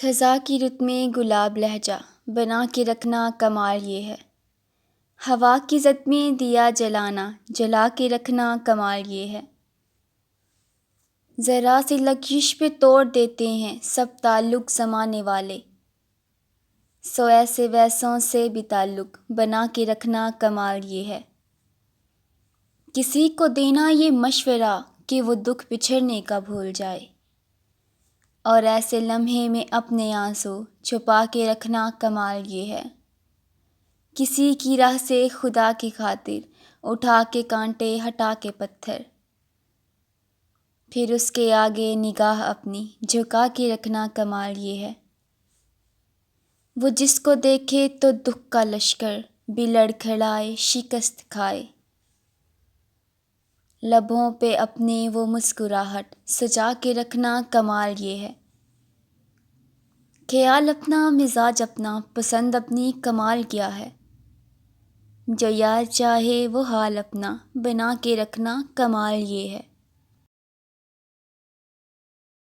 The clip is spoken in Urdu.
خزاں کی رت میں گلاب لہجہ بنا کے رکھنا کمال یہ ہے۔ ہوا کی زد میں دیا جلانا جلا کے رکھنا کمال یہ ہے۔ ذرا سی لغزش پہ توڑ دیتے ہیں سب تعلق زمانے والے، سو ایسے ویسوں سے بھی تعلق بنا کے رکھنا کمال یہ ہے۔ کسی کو دینا یہ مشورہ کہ وہ دکھ بچھڑنے کا بھول جائے، اور ایسے لمحے میں اپنے آنسو چھپا کے رکھنا کمال یہ ہے۔ کسی کی راہ سے خدا کی خاطر اٹھا کے کانٹے ہٹا کے پتھر، پھر اس کے آگے نگاہ اپنی جھکا کے رکھنا کمال یہ ہے۔ وہ جس کو دیکھے تو دکھ کا لشکر بھی لڑکھڑائے شکست کھائے، لبوں پہ اپنے وہ مسکراہٹ سجا کے رکھنا کمال یہ ہے۔ خیال اپنا مزاج اپنا پسند اپنی کمال کیا ہے، جو یار چاہے وہ حال اپنا بنا کے رکھنا کمال یہ ہے۔